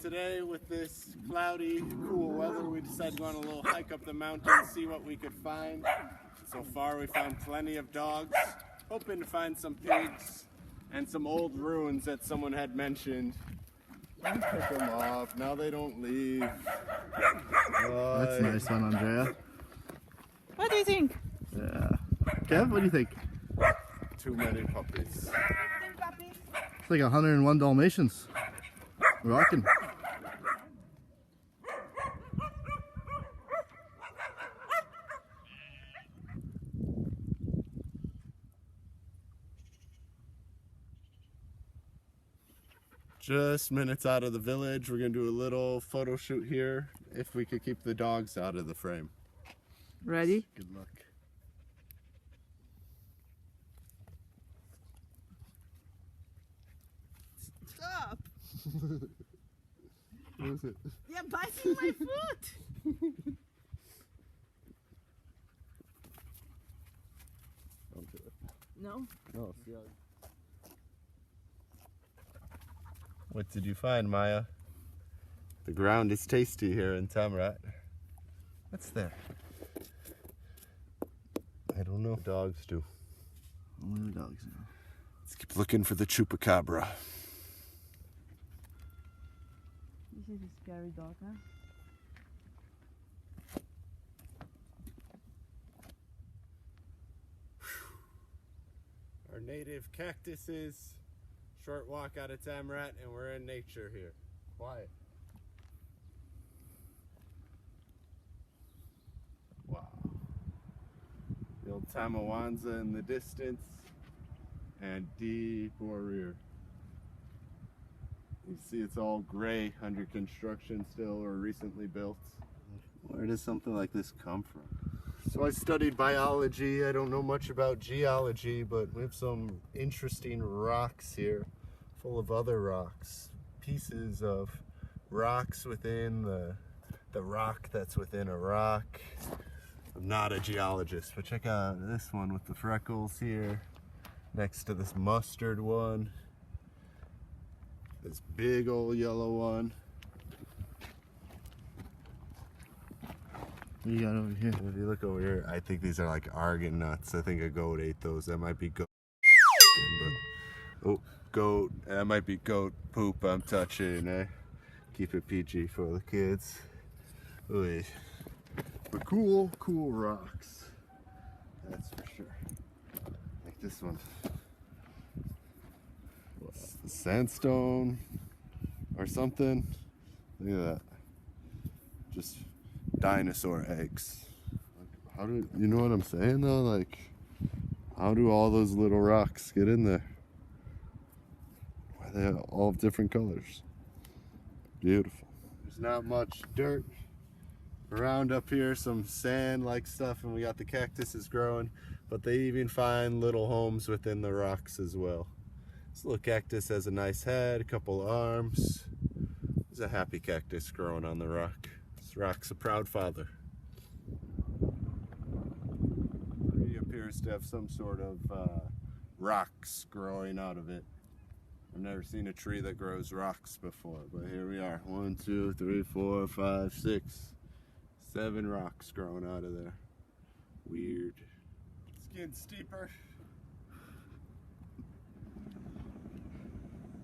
today with this cloudy, cool weather, we decided to go on a little hike up the mountain, see what we could find. So far we found plenty of dogs, hoping to find some pigs and some old ruins that someone had mentioned. And pick them off, now they don't leave. That's a nice one, Andrea. What do you think? Yeah. Kev, what do you think? Too many puppies. It's like 101 Dalmatians. Rocking. Just minutes out of the village, we're gonna do a little photo shoot here if we could keep the dogs out of the frame. Ready? Good luck. Stop! What is it? You're biting my foot! No? No, see how... What did you find, Maya? The ground is tasty here in Tamraght. What's there? I don't know. Dogs do. Only the dogs know. Let's keep looking for the chupacabra. This is a scary dog, huh? Our native cactuses. Short walk out of Tamraght and we're in nature here. Quiet. Wow. The old Tamawanza in the distance and deep Awrir. You see it's all gray, under construction still or recently built. Where does something like this come from? So I studied biology. I don't know much about geology, but we have some interesting rocks here, full of other rocks. Pieces of rocks within the rock that's within a rock. I'm not a geologist, but check out this one with the freckles here, next to this mustard one. This big old yellow one. What do you got over here? If you look over here, I think these are like argon nuts. I think a goat ate those. That might be goat. But, oh, goat. That might be goat poop I'm touching, eh? Keep it PG for the kids. Oy. But cool, cool rocks. That's for sure. Like this one. What's the sandstone or something? Look at that. Just dinosaur eggs. How do you know what I'm saying though? Like, how do all those little rocks get in there? Why are they all of different colors? Beautiful. There's not much dirt around up here, some sand like stuff, and we got the cactuses growing, but they even find little homes within the rocks as well. This little cactus has a nice head, a couple arms. There's a happy cactus growing on the rock. This rock's a proud father. He appears to have some sort of rocks growing out of it. I've never seen a tree that grows rocks before, but here we are. 1, 2, 3, 4, 5, 6, 7 rocks growing out of there. Weird. It's getting steeper.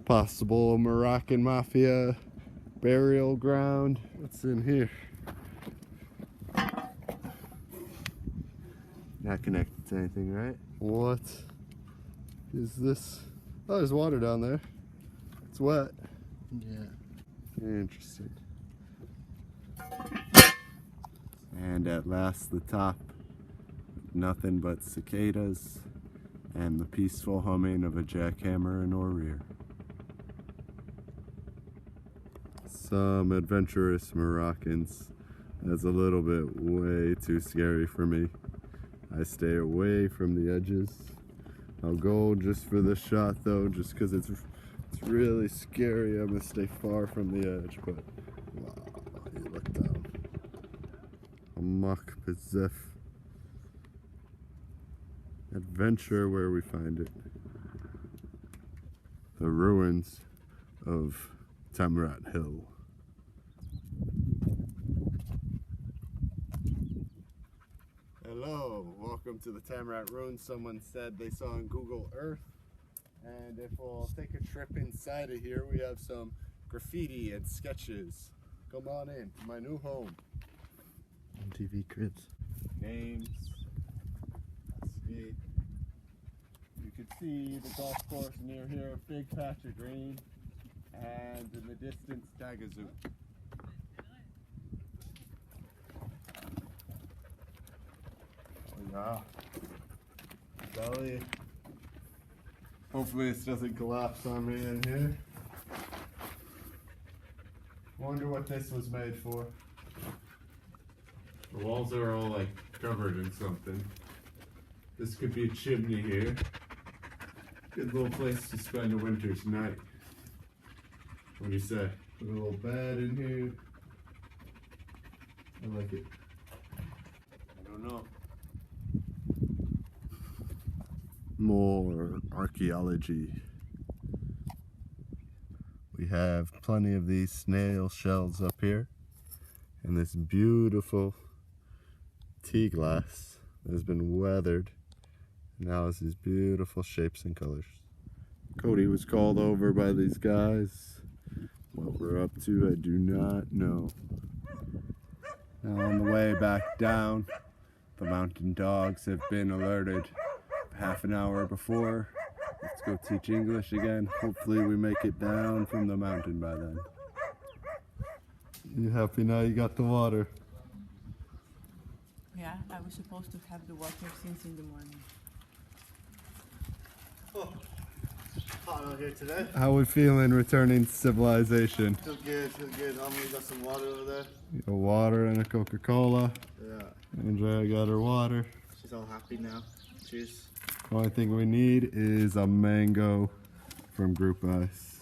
Possible Moroccan mafia burial ground. What's in here? Not connected to anything, right? What is this? Oh, there's water down there. It's wet. Yeah. Interesting. And at last, the top. Nothing but cicadas and the peaceful humming of a jackhammer in Awrir. Some adventurous Moroccans. That's a little bit way too scary for me. I stay away from the edges. I'll go just for this shot though, just because it's really scary. I'm gonna stay far from the edge, but wow, you look down. HMOK BIZZFF. Adventure where we find it. The ruins of Tamraght Hill. Hello, welcome to the Tamraght Ruins. Someone said they saw on Google Earth. And if we'll take a trip inside of here, we have some graffiti and sketches. Come on in, my new home. MTV Cribs. Names, skate. You can see the golf course near here, a big patch of green, and in the distance, Taghazout. Oh yeah, belly. Hopefully this doesn't collapse on me in here. Wonder what this was made for. The walls are all like covered in something. This could be a chimney here. Good little place to spend a winter's night. What do you say? Put a little bed in here. I like it. I don't know. More archaeology. We have plenty of these snail shells up here, and this beautiful tea glass that has been weathered and now has these beautiful shapes and colors. Cody was called over by these guys. What we're up to, I do not know. Now on the way back down, the mountain dogs have been alerted half an hour before. Let's go teach English again. Hopefully we make it down from the mountain by then. You happy now you got the water? Yeah, I was supposed to have the water since in the morning. Oh, hot out here today. How we feeling returning to civilization? Feel good, feel good. We got some water over there. You got water and a Coca-Cola. Yeah. Andrea got her water. She's all happy now. Cheers. The only thing we need is a mango from Group Ice.